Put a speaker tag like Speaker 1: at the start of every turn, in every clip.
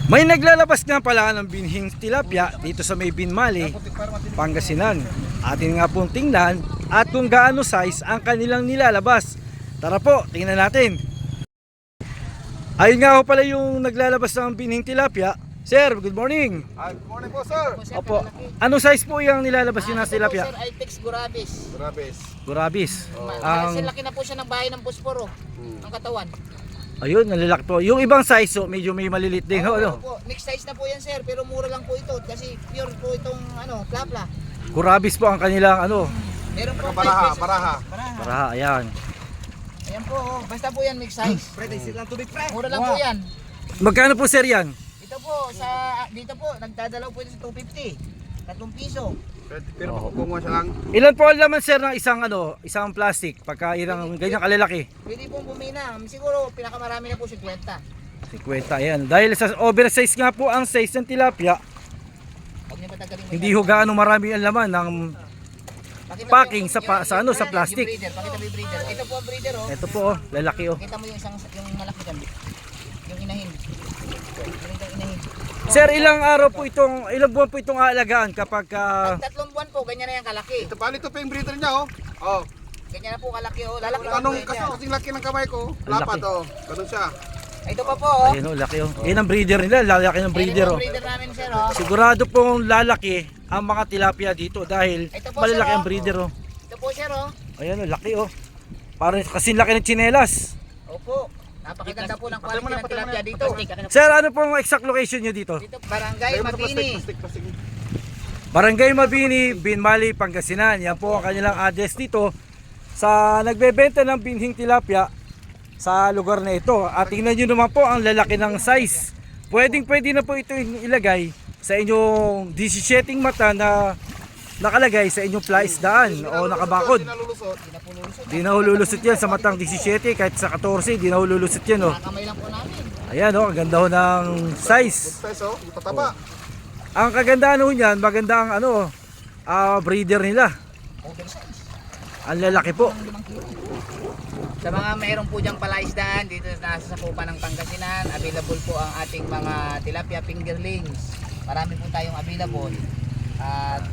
Speaker 1: May naglalabas nga pala ng binhing tilapia dito sa may Binmali, Pangasinan. Atin nga pong tingnan at kung gaano size ang kanilang nilalabas. Tara po, tingnan natin. Ayun nga ho pala yung naglalabas ng binhing tilapia. Sir, good morning.
Speaker 2: Good morning po, sir.
Speaker 1: Opo. Anong size po yung nilalabas yun ng tilapia?
Speaker 3: Sir, Itex Gurabis.
Speaker 1: Gurabis.
Speaker 3: Laki na po siya ng bahay ng posporo. Ang katawan.
Speaker 1: Ayun, nalalaki po. Yung ibang size, so, medyo may malilit din. Ano?
Speaker 3: Po. Mixed size na po yan, sir, pero mura lang po ito kasi pure po itong plapla.
Speaker 1: Gurabis po ang kanilang
Speaker 3: Meron po
Speaker 1: Baraha, ayan.
Speaker 3: Ayan po, basta po yan mixed size. Mura lang po yan.
Speaker 1: Magkano po sir yan?
Speaker 3: Ito po, dito po, nagdadalaw po ito sa 250. 3 piso.
Speaker 2: Pero makukunguha siya lang.
Speaker 1: Ilan po ang laman sir ng isang plastic pagka ilang ganyan kalalaki?
Speaker 3: Pwede pong buminang. Siguro pinakamarami na po 50.
Speaker 1: 50, ayan. Dahil sa oversize nga po ang size ng tilapia,
Speaker 3: Huwag niyo patagalin mo
Speaker 1: hindi
Speaker 3: yan.
Speaker 1: ho gaano marami ang laman ng
Speaker 3: Pakita
Speaker 1: packing
Speaker 3: mo
Speaker 1: sa
Speaker 3: yung
Speaker 1: plastic.
Speaker 3: Yung breeder, pakita mo yung breeder. Ito po ang breeder, oh.
Speaker 1: Ito po lalaki
Speaker 3: Pakita mo yung malaki dyan. Yung inahin. Yung inahin.
Speaker 1: Sir, ilang buwan po itong aalagaan kapag
Speaker 3: 3 buwan po, ganyan na yung kalaki.
Speaker 2: Ito pa, ito pa yung breeder niya, oh. Oh.
Speaker 3: Ganyan na po kalaki, oh. Lalaki
Speaker 2: Anong
Speaker 3: po yan.
Speaker 2: kasing laki ng kamay ko? Lapat, oh. Ganun siya.
Speaker 3: Ito pa po, oh.
Speaker 1: ayun laki Yan ang breeder nila, lalaki ng breeder
Speaker 3: Yan yung breeder namin, sir, oh.
Speaker 1: Sigurado pong lalaki ang mga tilapia dito dahil
Speaker 3: Ito po,
Speaker 1: malalaki
Speaker 3: sir,
Speaker 1: ang breeder
Speaker 3: Ito po, sir, oh.
Speaker 1: Ayan laki Parang kasing laki ng tsinelas.
Speaker 3: Opo. Napakaganda po ng quality ng tilapia dito.
Speaker 1: Sir, ano pong exact location nyo dito?
Speaker 3: Dito, Barangay Mabini.
Speaker 2: Plastic.
Speaker 1: Barangay Mabini, Binmali, Pangasinan. Yan po ang kanilang address dito sa nagbebenta ng binhing tilapia sa lugar na ito. At tingnan nyo naman po ang lalaki ng size. Pwede na po ito ilagay sa inyong 17 mata na nakalagay sa inyong plaisdaan o nakabakod. Di na hululusot yan sa matang 17, kahit sa 14 di na hululusot yan.
Speaker 3: Kamay lang po namin.
Speaker 1: Ayan ang ganda ng size.
Speaker 2: Peso, tataba.
Speaker 1: Ang kagandahan niyan, maganda ang breeder nila.
Speaker 3: Oversize.
Speaker 1: Ang lalaki po.
Speaker 3: Sa mga mayroon po diyang palaisdaan dito nasa sakupan ng Pangasinan, available po ang ating mga tilapia fingerlings. Marami po tayong available. At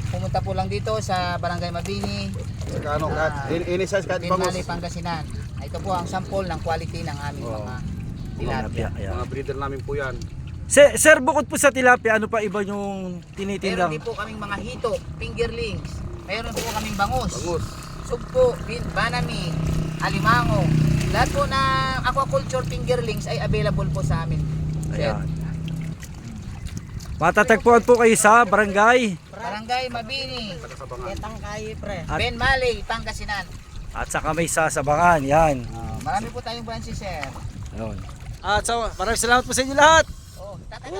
Speaker 3: pumunta po lang dito sa Barangay Mabini,
Speaker 2: Saka ano, any size kahit
Speaker 3: Binmali,
Speaker 2: bangus.
Speaker 3: Pangasinan. Ito po ang sample ng quality ng aming mga tilapia.
Speaker 1: Ayan.
Speaker 2: Mga breeder namin po yan.
Speaker 1: Sir, bukod po sa tilapia, ano pa iba yung
Speaker 3: Meron
Speaker 1: tinitindang?
Speaker 3: din po kaming mga hito, fingerlings. Meron po kaming bangus.
Speaker 2: Bangus.
Speaker 3: Sugpo, banami, alimango. Lahat po ng aquaculture fingerlings ay available po sa amin.
Speaker 1: Ayan. Matatagpuan po kayo sa Barangay
Speaker 3: Barangay Mabini,
Speaker 1: At-
Speaker 3: Binmali, Pangasinan.
Speaker 1: at saka may sasabangan. Yan.
Speaker 3: Marami po tayong branches, sir.
Speaker 1: Ayun. At so, maraming salamat po sa inyo lahat.
Speaker 3: Oh, tatay